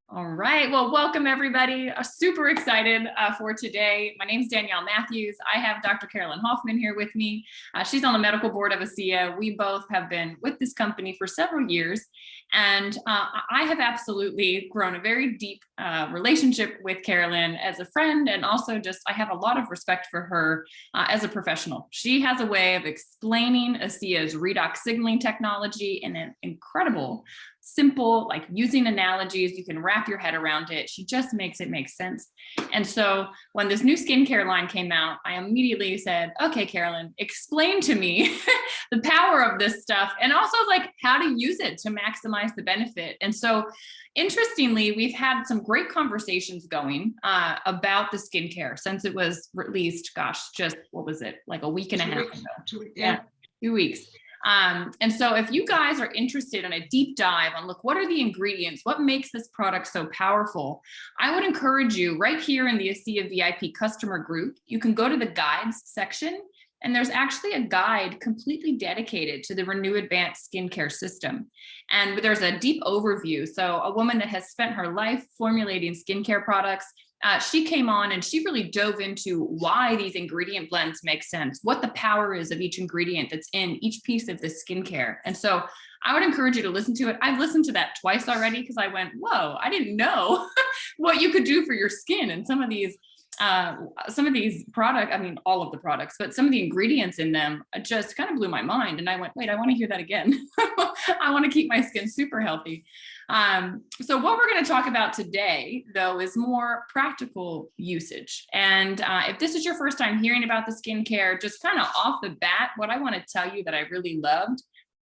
All right. Well, welcome everybody. Super excited for today. My name is Danielle Matthews. I have Dr. Carolyn Hoffman here with me. She's on the Medical Board of ASEA. We both have been with this company for several years, and I have absolutely grown a very deep relationship with Carolyn as a friend, and also just I have a lot of respect for her as a professional. She has a way of explaining ASEA's Redox signaling technology in an incredible, simple, like using analogies, you can wrap your head around it. She just makes it make sense. And so when this new skincare line came out, I immediately said, okay, Carolyn, explain to me the power of this stuff and also like how to use it to maximize the benefit. And so interestingly, we've had some great conversations going about the skincare since it was released, gosh, just what was it, like a week and a half ago? Yeah, 2 weeks. And so if you guys are interested in a deep dive on, look, what are the ingredients? What makes this product so powerful? I would encourage you right here in the ASEA VIP customer group, you can go to the guides section, and there's actually a guide completely dedicated to the RenuAdvanced skincare system. And there's a deep overview. So a woman that has spent her life formulating skincare products, she came on and she really dove into why these ingredient blends make sense, what the power is of each ingredient that's in each piece of the skincare. And so I would encourage you to listen to it. I've listened to that twice already because I went, whoa, I didn't know what you could do for your skin. And some of these products, I mean, all of the products, but some of the ingredients in them just kind of blew my mind. And I went, wait, I want to hear that again. I want to keep my skin super healthy. So what we're going to talk about today, though, is more practical usage. And if this is your first time hearing about the skincare, just kind of off the bat, what I want to tell you that I really loved,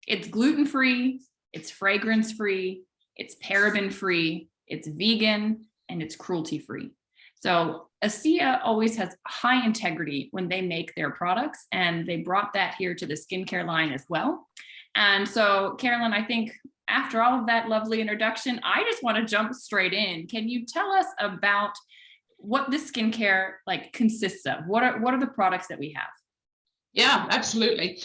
it's gluten-free, it's fragrance-free, it's paraben-free, it's vegan, and it's cruelty-free. So ASEA always has high integrity when they make their products, and they brought that here to the skincare line as well. And so, Carolyn, I think after all of that lovely introduction, I just want to jump straight in. Can you tell us about what this skincare like consists of? What are the products that we have? Yeah, absolutely.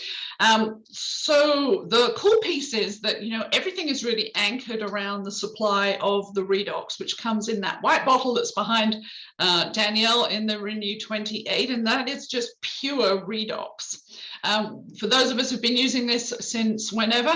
So the cool piece is that, everything is really anchored around the supply of the Redox, which comes in that white bottle that's behind Danielle in the Renew 28, and that is just pure Redox. For those of us who've been using this since whenever,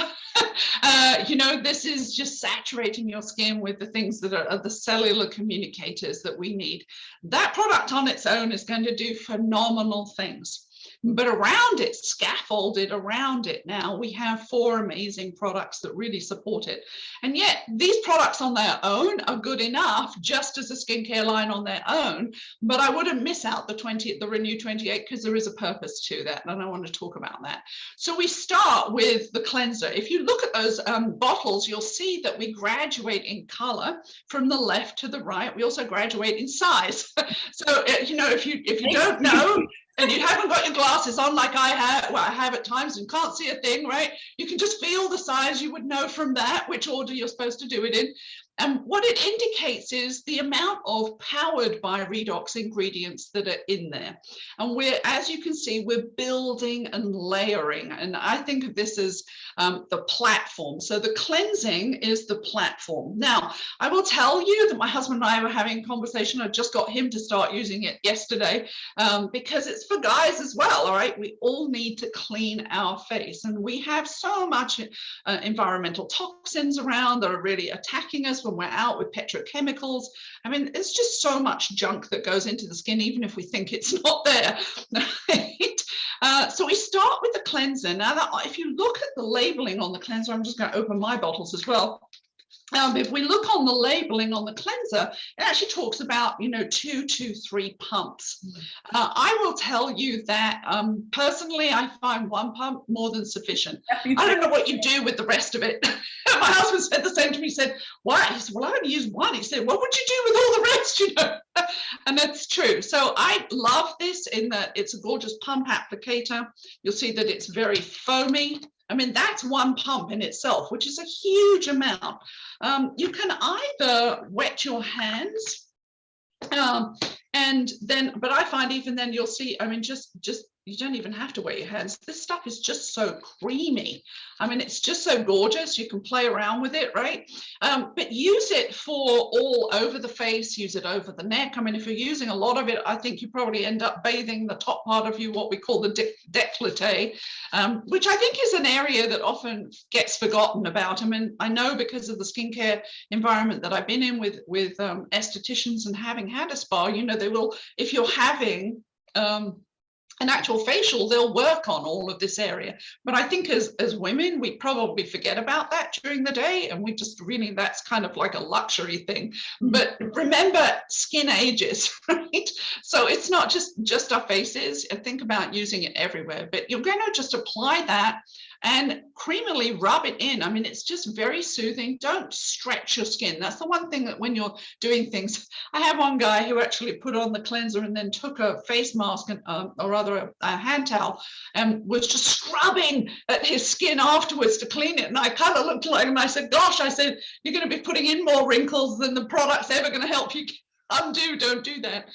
this is just saturating your skin with the things that are the cellular communicators that we need. That product on its own is going to do phenomenal things. But around it, scaffolded around it now, we have 4 amazing products that really support it. And yet these products on their own are good enough just as a skincare line on their own. But I wouldn't miss out the Renew 28 because there is a purpose to that. And I want to talk about that. So we start with the cleanser. If you look at those bottles, you'll see that we graduate in color from the left to the right. We also graduate in size. So, if you don't know, and you haven't got your glasses on like I have at times and can't see a thing, right? You can just feel the size. You would know from that which order you're supposed to do it in. And what it indicates is the amount of powered by Redox ingredients that are in there. And as you can see, we're building and layering. And I think of this as the platform. So the cleansing is the platform. Now, I will tell you that my husband and I were having a conversation. I just got him to start using it yesterday because it's for guys as well, all right? We all need to clean our face. And we have so much environmental toxins around that are really attacking us when we're out with petrochemicals. I mean, it's just so much junk that goes into the skin, even if we think it's not there. So we start with the cleanser. Now, if you look at the labeling on the cleanser, I'm just going to open my bottles as well. If we look on the labeling on the cleanser, it actually talks about, 2 to 3 pumps. I will tell you that personally, I find 1 pump more than sufficient. I don't know what you do with the rest of it. My husband said the same to me. He said, why? He said, well, I only use 1. He said, what would you do with all the rest, And that's true. So I love this in that it's a gorgeous pump applicator. You'll see that it's very foamy. I mean, that's 1 pump in itself, which is a huge amount. You can either wet your hands and then, but I find even then you'll see, I mean, just you don't even have to wet your hands. This stuff is just so creamy. I mean, it's just so gorgeous. You can play around with it, right? But use it for all over the face, use it over the neck. I mean, if you're using a lot of it, I think you probably end up bathing the top part of you, what we call the décolleté, which I think is an area that often gets forgotten about. I mean, I know because of the skincare environment that I've been in with estheticians, and having had a spa, you know, they will, if you're having an actual facial, they'll work on all of this area. But I think as women, we probably forget about that during the day, and we just really, that's kind of like a luxury thing. But remember, skin ages, right? So it's not just our faces. Think about using it everywhere, but you're going to just apply that and creamily rub it in. I mean, it's just very soothing. Don't stretch your skin. That's the one thing that when you're doing things, I have one guy who actually put on the cleanser and then took a face mask and, or rather a hand towel, and was just scrubbing at his skin afterwards to clean it. And I kind of looked like him. I said, gosh, I said, you're going to be putting in more wrinkles than the product's ever going to help you undo. Don't do that.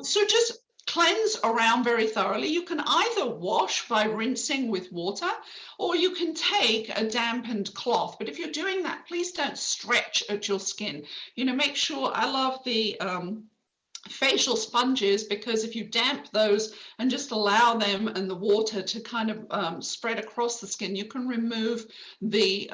So just cleanse around very thoroughly. You can either wash by rinsing with water, or you can take a dampened cloth. But if you're doing that, please don't stretch at your skin. You know, make sure, I love the facial sponges, because if you damp those and just allow them and the water to kind of spread across the skin, you can remove the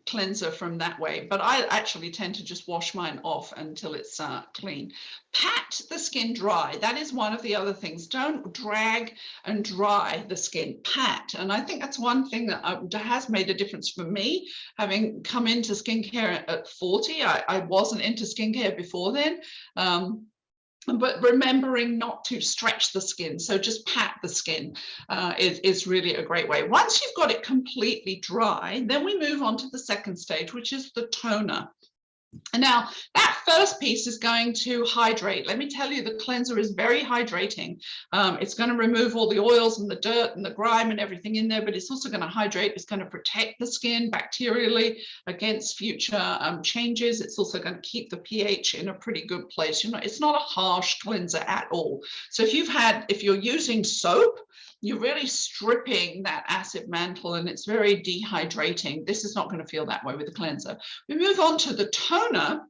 cleanser from that way. But I actually tend to just wash mine off until it's clean. Pat the skin dry. That is one of the other things. Don't drag and dry the skin. Pat. And I think that's one thing that has made a difference for me, having come into skincare at 40. I wasn't into skincare before then. But remembering not to stretch the skin, so just pat the skin is really a great way. Once you've got it completely dry, then we move on to the second stage, which is the toner. And now that first piece is going to hydrate. Let me tell you, the cleanser is very hydrating. It's going to remove all the oils and the dirt and the grime and everything in there, but it's also going to hydrate. It's going to protect the skin bacterially against future changes. It's also going to keep the pH in a pretty good place. You know, it's not a harsh cleanser at all. So if you're using soap, you're really stripping that acid mantle, and it's very dehydrating. This is not going to feel that way with the cleanser. We move on to the toner,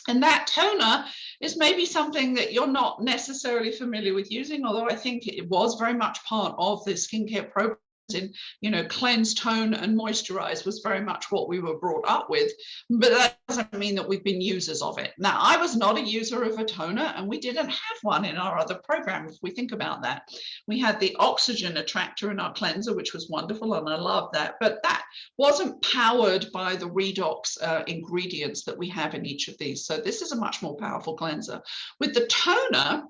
and that toner is maybe something that you're not necessarily familiar with using, although I think it was very much part of the skincare program. In, you know, cleanse, tone, and moisturize was very much what we were brought up with, but that doesn't mean that we've been users of it. Now, I was not a user of a toner, and we didn't have one in our other program. If we think about that, we had the oxygen attractor in our cleanser, which was wonderful, and I love that, but that wasn't powered by the Redox ingredients that we have in each of these. So this is a much more powerful cleanser. With the toner,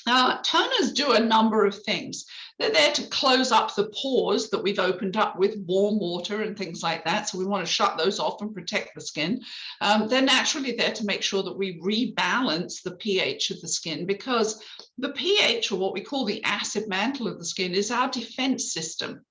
toners do a number of things. They're there to close up the pores that we've opened up with warm water and things like that. So we want to shut those off and protect the skin. They're naturally there to make sure that we rebalance the pH of the skin, because the pH, or what we call the acid mantle of the skin, is our defense system.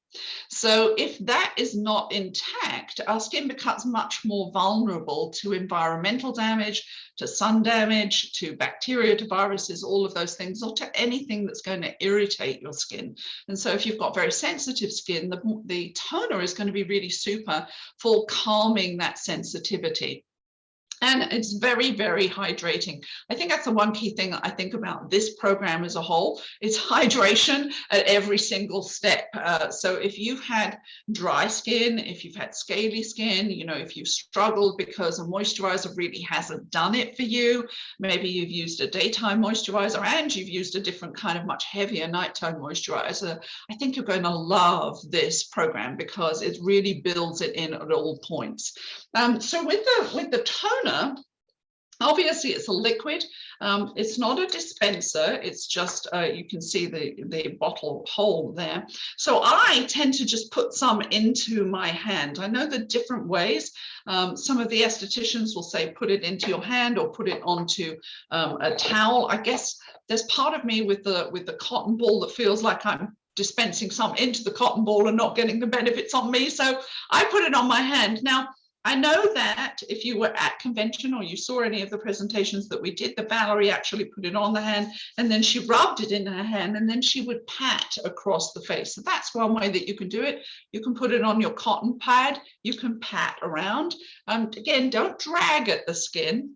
So if that is not intact, our skin becomes much more vulnerable to environmental damage, to sun damage, to bacteria, to viruses, all of those things, or to anything that's going to irritate your skin. And so if you've got very sensitive skin, the toner is going to be really super for calming that sensitivity. And it's very, very hydrating. I think that's the one key thing I think about this program as a whole. It's hydration at every single step. So if you've had dry skin, if you've had scaly skin, you know, if you've struggled because a moisturizer really hasn't done it for you, maybe you've used a daytime moisturizer and you've used a different kind of much heavier nighttime moisturizer, I think you're going to love this program because it really builds it in at all points. So with the toner, obviously it's a liquid. It's not a dispenser. It's just, you can see the bottle hole there. So I tend to just put some into my hand. I know the different ways. Some of the estheticians will say, put it into your hand or put it onto a towel. I guess there's part of me with the cotton ball that feels like I'm dispensing some into the cotton ball and not getting the benefits on me. So I put it on my hand. Now, I know that if you were at convention or you saw any of the presentations that we did, that Valerie actually put it on the hand and then she rubbed it in her hand and then she would pat across the face. So that's one way that you can do it. You can put it on your cotton pad, you can pat around. Again, don't drag at the skin.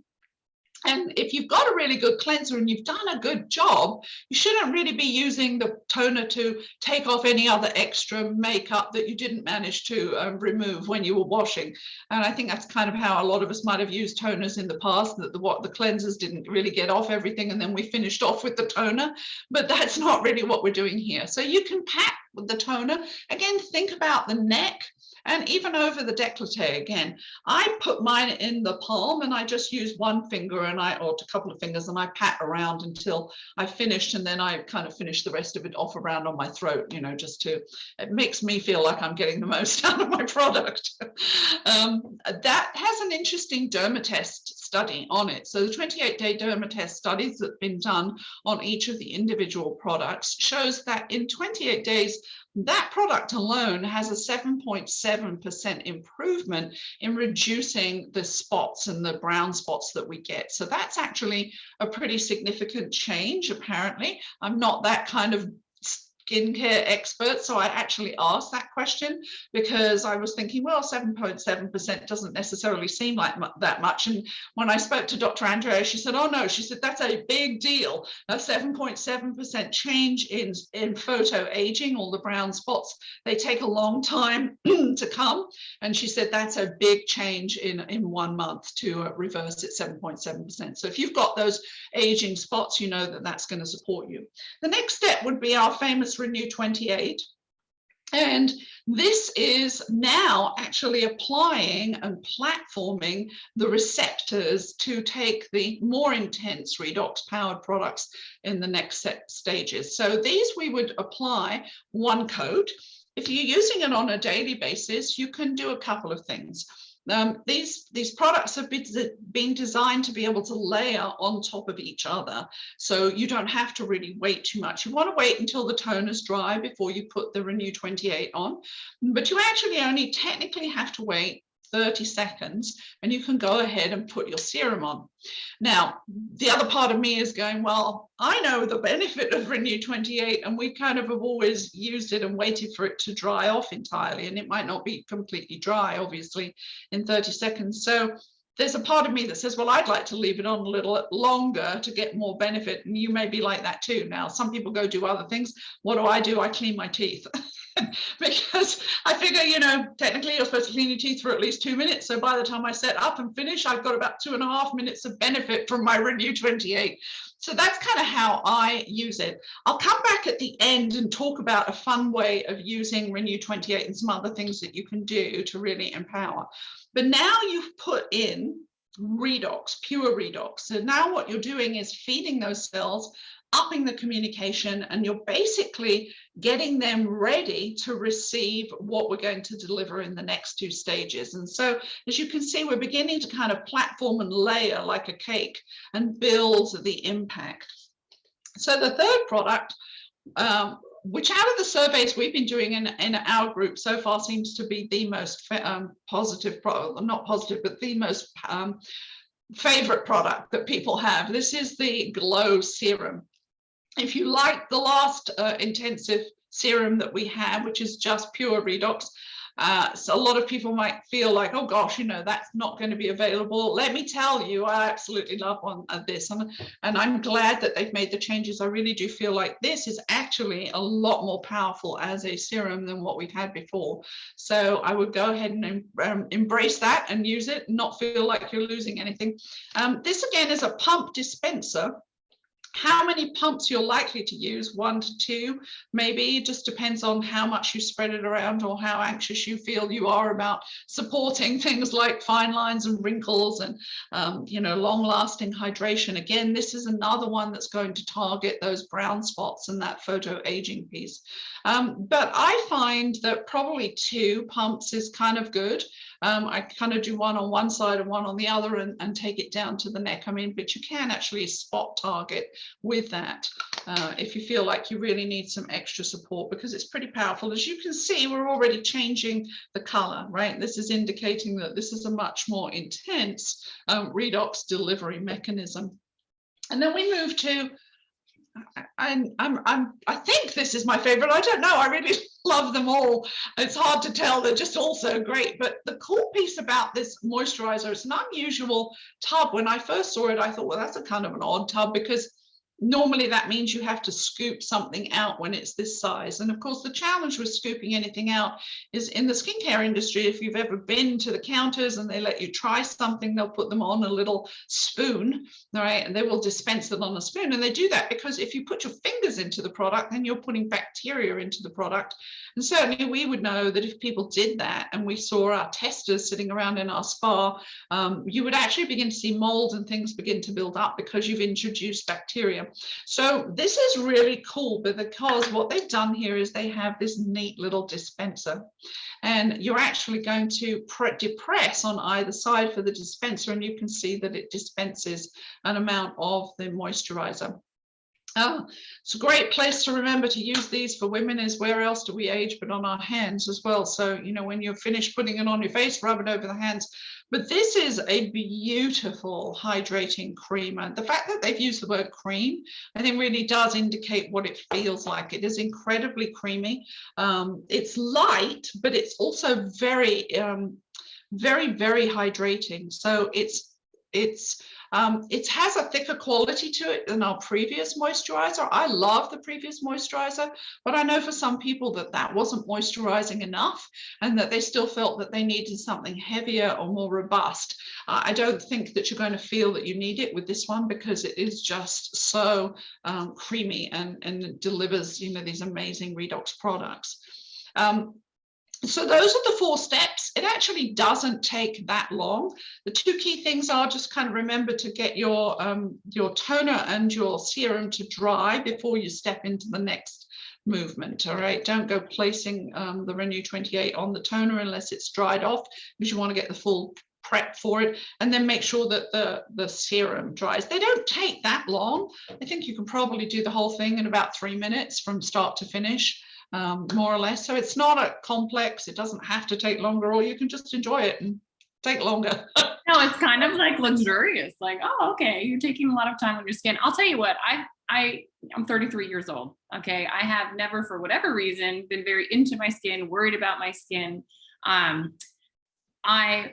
And if you've got a really good cleanser and you've done a good job, you shouldn't really be using the toner to take off any other extra makeup that you didn't manage to remove when you were washing. And I think that's kind of how a lot of us might have used toners in the past, that the cleansers didn't really get off everything and then we finished off with the toner. But that's not really what we're doing here. So you can pat with the toner. Again, think about the neck. And even over the décolleté again, I put mine in the palm and I just use one finger or a couple of fingers and I pat around until I finished, and then I kind of finish the rest of it off around on my throat, you know, it makes me feel like I'm getting the most out of my product. That has an interesting Derma test study on it. So the 28-day Derma test studies that have been done on each of the individual products shows that in 28 days, that product alone has a 7.7% improvement in reducing the spots and the brown spots that we get. So that's actually a pretty significant change, apparently. I'm not that kind of skincare expert, so I actually asked that question because I was thinking, well, 7.7% doesn't necessarily seem like that much. And when I spoke to Dr. Andrea, she said, oh no, she said, that's a big deal. A 7.7% change in photo aging, all the brown spots, they take a long time to come. And she said, that's a big change in 1 month to reverse it 7.7%. So if you've got those aging spots, you know that that's going to support you. The next step would be our famous Renew 28. And this is now actually applying and platforming the receptors to take the more intense redox powered products in the next stages. So these we would apply one coat. If you're using it on a daily basis, you can do a couple of things. These products have been designed to be able to layer on top of each other, so you don't have to really wait too much. You want to wait until the toner's dry before you put the Renew 28 on, but you actually only technically have to wait 30 seconds and you can go ahead and put your serum on. Now, the other part of me is going, well, I know the benefit of Renew 28 and we kind of have always used it and waited for it to dry off entirely, and it might not be completely dry, obviously, in 30 seconds. So there's a part of me that says, well, I'd like to leave it on a little longer to get more benefit. And you may be like that too. Now, some people go do other things. What do? I clean my teeth. Because I figure, you know, technically you're supposed to clean your teeth for at least 2 minutes. So by the time I set up and finish, I've got about 2.5 minutes of benefit from my Renew 28. So that's kind of how I use it. I'll come back at the end and talk about a fun way of using Renew 28 and some other things that you can do to really empower. But now you've put in redox, pure redox. So now what you're doing is feeding those cells, upping the communication, and you're basically getting them ready to receive what we're going to deliver in the next 2 stages. And so, as you can see, we're beginning to kind of platform and layer like a cake and build the impact. So the third product, which out of the surveys we've been doing in our group so far seems to be the most positive, not positive, but the most favorite product that people have. This is the Glow Serum. If you like the last intensive serum that we have, which is just pure redox, so a lot of people might feel like, oh gosh, you know, that's not going to be available. Let me tell you, I absolutely love one of this, and I'm glad that they've made the changes. I really do feel like this is actually a lot more powerful as a serum than what we've had before. So I would go ahead and embrace that and use it, not feel like you're losing anything. This again is a pump dispenser. How many pumps you're likely to use, 1 to 2, maybe. It just depends on how much you spread it around or how anxious you feel you are about supporting things like fine lines and wrinkles and, you know, long-lasting hydration. Again, this is another one that's going to target those brown spots and that photo aging piece. But I find that probably 2 pumps is kind of good. I kind of do one on one side and one on the other and take it down to the neck. I mean, but you can actually spot target with that if you feel like you really need some extra support, because it's pretty powerful. As you can see, we're already changing the color, right? This is indicating that this is a much more intense redox delivery mechanism. And then we move to, I think this is my favorite. I don't know. I really love them all. It's hard to tell. They're just all so great. But the cool piece about this moisturizer, it's an unusual tub. When I first saw it, I thought, well, that's a kind of an odd tub, because normally that means you have to scoop something out when it's this size. And of course, the challenge with scooping anything out is in the skincare industry, if you've ever been to the counters and they let you try something, they'll put them on a little spoon, right? And they will dispense it on a spoon. And they do that because if you put your fingers into the product, then you're putting bacteria into the product. And certainly we would know that if people did that and we saw our testers sitting around in our spa, you would actually begin to see mold and things begin to build up because you've introduced bacteria. So this is really cool, because what they've done here is they have this neat little dispenser, and you're actually going to depress on either side for the dispenser, and you can see that it dispenses an amount of the moisturizer. It's a great place to remember to use these for women is where else do we age but on our hands as well. So, you know, when you're finished putting it on your face, rub it over the hands. But this is a beautiful hydrating cream. And the fact that they've used the word cream, I think really does indicate what it feels like. It is incredibly creamy. It's light, but it's also very, very hydrating. So it has a thicker quality to it than our previous moisturizer. I love the previous moisturizer, but I know for some people that wasn't moisturizing enough and that they still felt that they needed something heavier or more robust. I don't think that you're going to feel that you need it with this one, because it is just so creamy and it delivers, you know, these amazing redox products. So those are the 4 steps. It actually doesn't take that long. The 2 key things are just kind of remember to get your toner and your serum to dry before you step into the next movement. All right, don't go placing the Renew 28 on the toner unless it's dried off, because you want to get the full prep for it, and then make sure that the serum dries. They don't take that long. I think you can probably do the whole thing in about 3 minutes from start to finish. More or less. So it's not a complex, it doesn't have to take longer, or you can just enjoy it and take longer. No, it's kind of like luxurious, like, oh, okay, you're taking a lot of time on your skin. I'll tell you what, I'm 33 years old. Okay. I have never, for whatever reason, been very into my skin, worried about my skin. I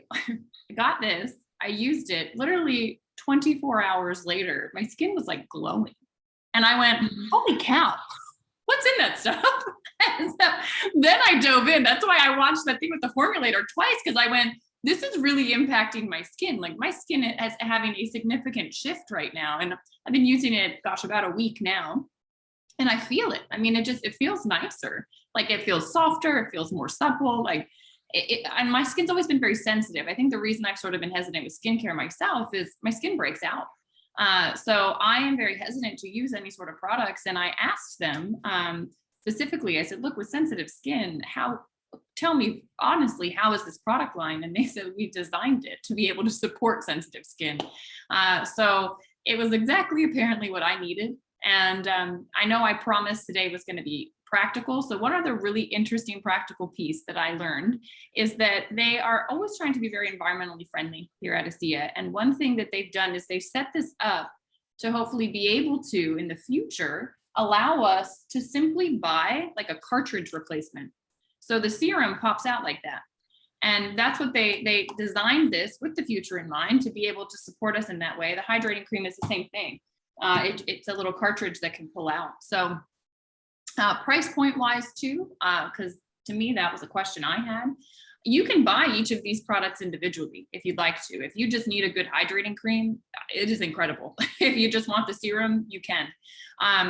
got this, I used it literally 24 hours later, my skin was like glowing. And I went, holy cow, what's in that stuff? And so then I dove in. That's why I watched that thing with the formulator twice, because I went, this is really impacting my skin. Like my skin is having a significant shift right now. And I've been using it, gosh, about a week now. And I feel it. I mean, it feels nicer. Like it feels softer. It feels more supple. Like and my skin's always been very sensitive. I think the reason I've sort of been hesitant with skincare myself is my skin breaks out. So I am very hesitant to use any sort of products. And I asked them specifically, I said, look, with sensitive skin, tell me honestly, how is this product line? And they said, we designed it to be able to support sensitive skin. So it was exactly apparently what I needed. And I know I promised today was going to be practical. So one other really interesting practical piece that I learned is that they are always trying to be very environmentally friendly here at ASEA. And one thing that they've done is they've set this up to hopefully be able to, in the future, allow us to simply buy like a cartridge replacement. So the serum pops out like that. And that's what they designed this with the future in mind, to be able to support us in that way. The hydrating cream is the same thing. It's a little cartridge that can pull out. So price point wise too, because to me, that was a question I had. You can buy each of these products individually if you'd like to. If you just need a good hydrating cream, it is incredible. If you just want the serum, you can.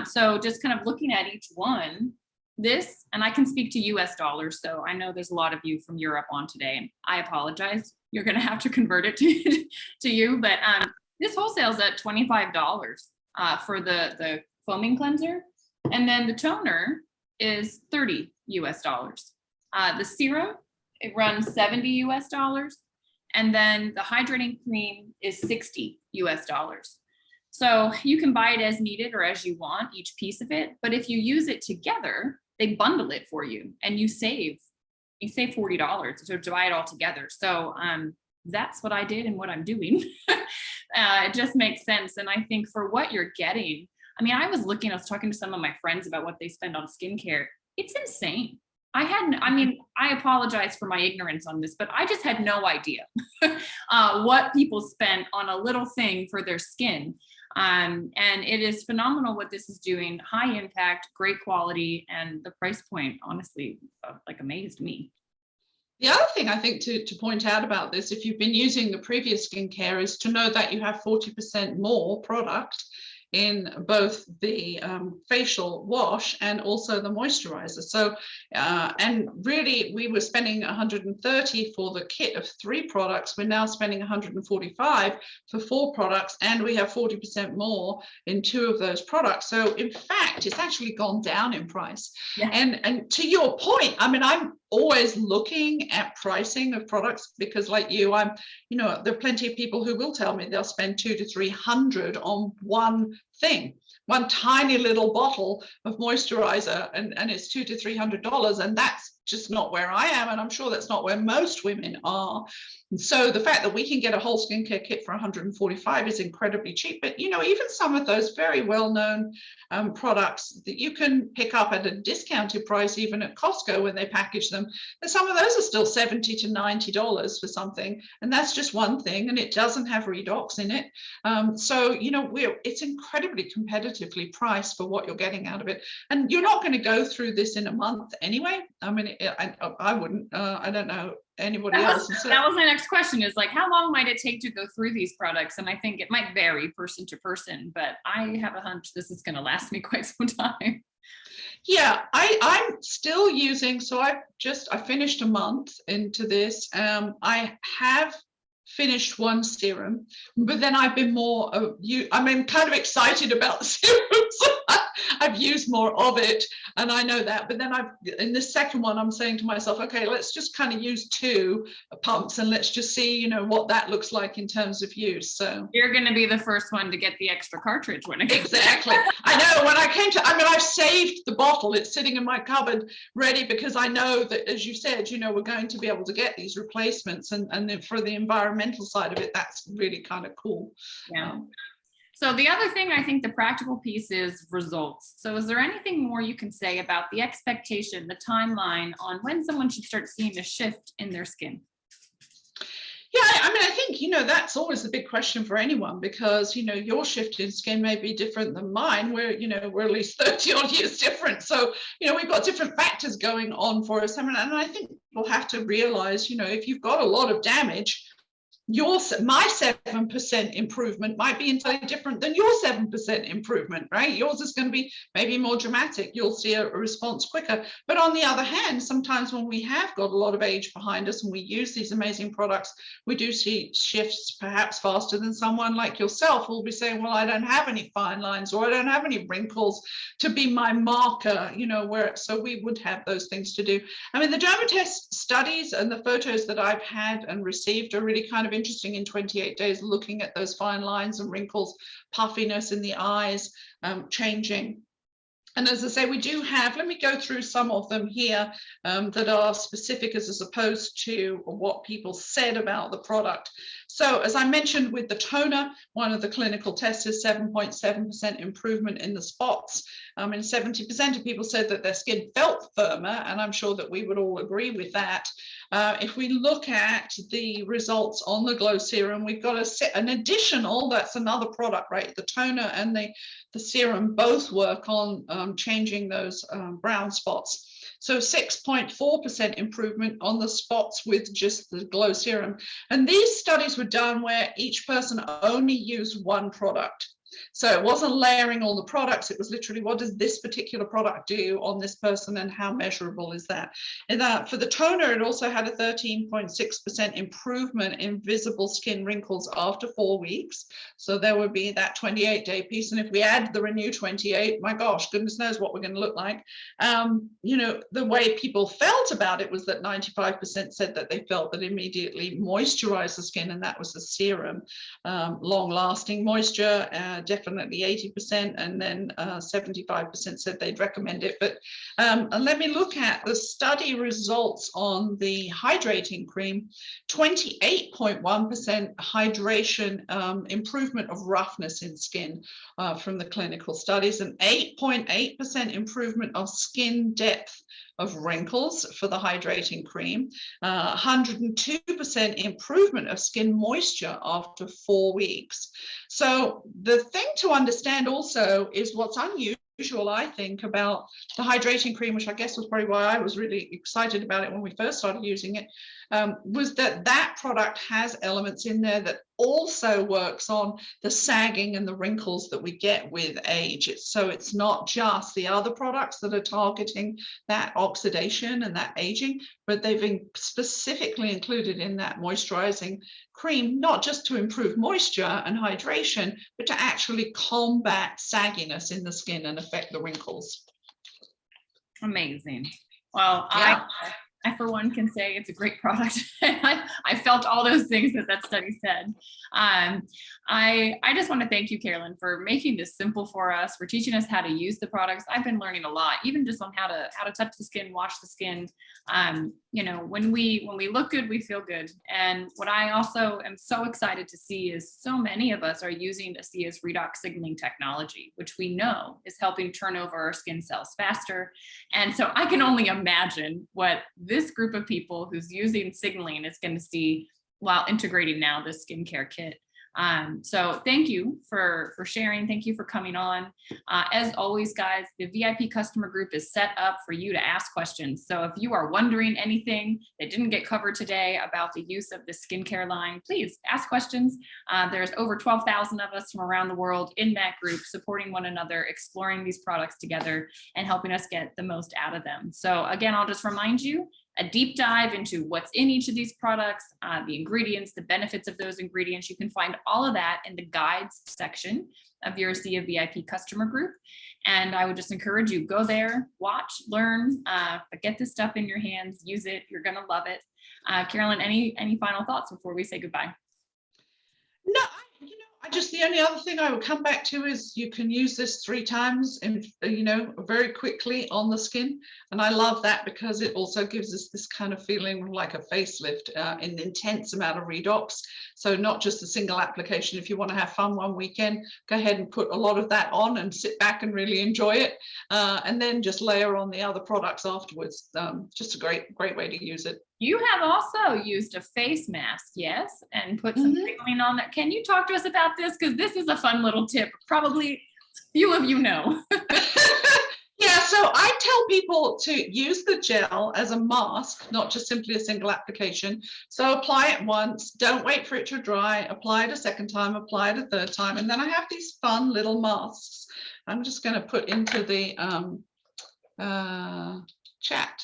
So just kind of looking at each one, this, and I can speak to US dollars, so I know there's a lot of you from Europe on today. I apologize. You're going to have to convert it to you, but this wholesales at $25 for the foaming cleanser. And then the toner is $30 US. The serum It runs 70 US dollars. And then the hydrating cream is 60 US dollars. So you can buy it as needed or as you want, each piece of it. But if you use it together, they bundle it for you and you save $40 to buy it all together. So that's what I did and what I'm doing. It just makes sense. And I think for what you're getting, I mean, I was talking to some of my friends about what they spend on skincare. It's insane. I apologize for my ignorance on this, but I just had no idea what people spend on a little thing for their skin. And it is phenomenal what this is doing. High impact, great quality, and the price point, honestly, like amazed me. The other thing I think to point out about this, if you've been using the previous skincare, is to know that you have 40% more product in both the facial wash and also the moisturizer. So, and really we were spending 130 for the kit of 3 products. We're now spending 145 for 4 products, and we have 40% more in 2 of those products. So in fact, it's actually gone down in price. Yeah. And to your point, I mean, I'm always looking at pricing of products because, like you, there are plenty of people who will tell me they'll spend $200 to $300 on one thing, one tiny little bottle of moisturizer, and it's $200 to $300, and that's just not where I am, and I'm sure that's not where most women are. And so the fact that we can get a whole skincare kit for 145 is incredibly cheap. But even some of those very well-known products that you can pick up at a discounted price, even at Costco when they package them, some of those are still $70 to $90 for something, and that's just one thing, and it doesn't have Redox in it. So it's incredibly competitively priced for what you're getting out of it, and you're not going to go through this in a month anyway. I mean, I wouldn't. I don't know anybody else. That was my next question, is like, how long might it take to go through these products? And I think it might vary person to person, but I have a hunch this is going to last me quite some time. Yeah, I'm still using, so I finished a month into this. I have finished one serum, but then I've been kind of excited about the serums. I've used more of it, and I know that. But then in the second one, I'm saying to myself, okay, let's just kind of use 2 pumps and let's just see, what that looks like in terms of use. So you're going to be the first one to get the extra cartridge when it comes. Exactly. I know when I've saved the bottle. It's sitting in my cupboard ready because I know that, as you said, we're going to be able to get these replacements, and for the environmental side of it, that's really kind of cool. Yeah. So the other thing, I think the practical piece is results. So is there anything more you can say about the expectation, the timeline on when someone should start seeing a shift in their skin? Yeah, I mean, I think, that's always the big question for anyone, because, your shift in skin may be different than mine. We're at least 30 odd years different. So, we've got different factors going on for us. And I think we'll have to realize, if you've got a lot of damage, my 7% improvement might be entirely different than your 7% improvement, right? Yours is going to be maybe more dramatic. You'll see a response quicker. But on the other hand, sometimes when we have got a lot of age behind us and we use these amazing products, we do see shifts perhaps faster than someone like yourself who will be saying, well, I don't have any fine lines, or I don't have any wrinkles to be my marker, so we would have those things to do. I mean, the Derma test studies and the photos that I've had and received are really kind of interesting in 28 days, looking at those fine lines and wrinkles, puffiness in the eyes changing. And as I say, we do have, let me go through some of them here that are specific as opposed to what people said about the product. So as I mentioned with the toner, one of the clinical tests is 7.7% improvement in the spots. And 70% of people said that their skin felt firmer, and I'm sure that we would all agree with that. If we look at the results on the Glow Serum, we've got an additional, that's another product, right? The toner and the serum both work on changing those brown spots. So 6.4% improvement on the spots with just the Glow Serum. And these studies were done where each person only used one product. So it wasn't layering all the products. It was literally, what does this particular product do on this person and how measurable is that? And for the toner, it also had a 13.6% improvement in visible skin wrinkles after 4 weeks. So there would be that 28-day piece. And if we add the Renew 28, my gosh, goodness knows what we're going to look like. You know, the way people felt about it was that 95% said that they felt that immediately moisturized the skin, and that was the serum. Long-lasting moisture, definitely 80%, and then 75% said they'd recommend it. But let me look at the study results on the hydrating cream. 28.1% hydration improvement of roughness in skin from the clinical studies, and 8.8% improvement of skin depth of wrinkles for the hydrating cream, 102% improvement of skin moisture after 4 weeks. So the thing to understand also is what's unusual, I think, about the hydrating cream, which I guess was probably why I was really excited about it when we first started using it, was that that product has elements in there that also works on the sagging and the wrinkles that we get with age. So it's not just the other products that are targeting that oxidation and that aging, but they've been specifically included in that moisturizing cream, not just to improve moisture and hydration, but to actually combat sagginess in the skin and affect the wrinkles. Amazing. Well, Yeah. I for one can say it's a great product. I felt all those things that study said. I just want to thank you, Carolyn, for making this simple for us, for teaching us how to use the products. I've been learning a lot, even just on how to touch the skin, wash the skin. You know, when we look good, we feel good. And what I also am so excited to see is so many of us are using ASEA's Redox signaling technology, which we know is helping turn over our skin cells faster. And so I can only imagine what this group of people who's using signaling is going to see while integrating now this skincare kit. So thank you for sharing. Thank you for coming on. As always, guys, the VIP customer group is set up for you to ask questions. So if you are wondering anything that didn't get covered today about the use of the skincare line, please ask questions. There's over 12,000 of us from around the world in that group, supporting one another, exploring these products together, and helping us get the most out of them. So again, I'll just remind you, a deep dive into what's in each of these products, the ingredients, the benefits of those ingredients. You can find all of that in the guides section of your ASEA VIP customer group. And I would just encourage you, go there, watch, learn, but get this stuff in your hands, use it. You're going to love it. Carolyn, any final thoughts before we say goodbye? No, the only other thing I would come back to is you can use this 3 times and, you know, very quickly on the skin. And I love that because it also gives us this kind of feeling like a facelift, an intense amount of redox. So not just a single application. If you want to have fun one weekend, go ahead and put a lot of that on and sit back and really enjoy it. And then just layer on the other products afterwards. Just a great way to use it. You have also used a face mask, yes, and put some signaling on that. Can you talk to us about this? Because this is a fun little tip. Probably few of you know. Yeah, so I tell people to use the gel as a mask, not just simply a single application. So apply it once, don't wait for it to dry, apply it a second time, apply it a third time. And then I have these fun little masks. I'm just going to put into the chat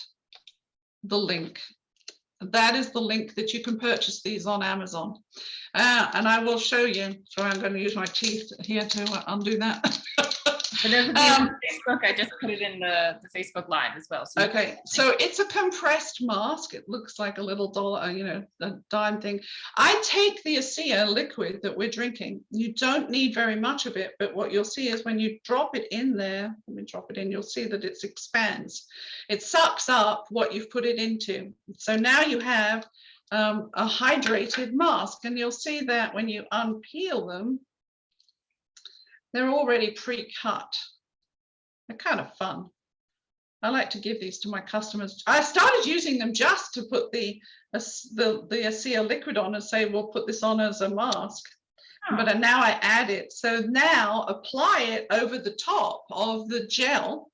the link. That is the link that you can purchase these on Amazon. And I will show you. So I'm going to use my teeth here to undo that. For those of you on Facebook, I just put it in the Facebook Live as well. So okay, so it's a compressed mask. It looks like a little dollar, you know, a dime thing. I take the ASEA liquid that we're drinking. You don't need very much of it, but what you'll see is when you drop it in there, let me drop it in, you'll see that it expands. It sucks up what you've put it into. So now you have a hydrated mask, and you'll see that when you unpeel them, they're already pre-cut. They're kind of fun. I like to give these to my customers. I started using them just to put the ASEA liquid on and say, we'll put this on as a mask. Oh. But now I add it. So now apply it over the top of the gel.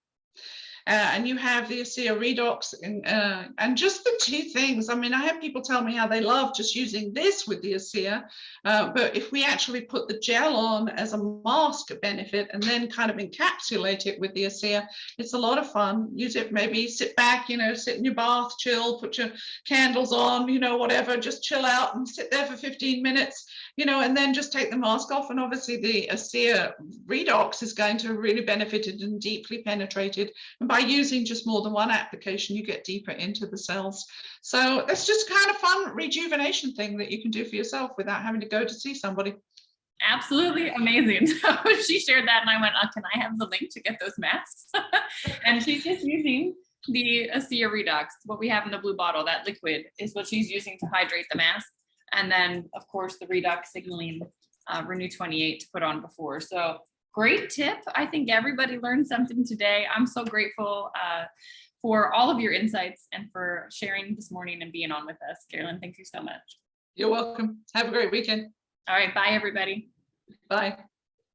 and you have the ASEA Redox, and just the two things. I mean, I have people tell me how they love just using this with the ASEA, but if we actually put the gel on as a mask benefit and then kind of encapsulate it with the ASEA, it's a lot of fun. Use it, maybe sit back, sit in your bath, chill, put your candles on, whatever, just chill out and sit there for 15 minutes, and then just take the mask off. And obviously the ASEA Redox is going to really benefit it and deeply penetrated. And by using just more than one application, you get deeper into the cells. So that's just kind of fun rejuvenation thing that you can do for yourself without having to go to see somebody. Absolutely amazing. So she shared that and I went, can I have the link to get those masks? And she's just using the ASEA Redox. What we have in the blue bottle, that liquid, is what she's using to hydrate the mask. And then, of course, the Redox signaling Renew28 to put on before. So great tip. I think everybody learned something today. I'm so grateful for all of your insights and for sharing this morning and being on with us. Carolyn, thank you so much. You're welcome. Have a great weekend. All right. Bye, everybody. Bye.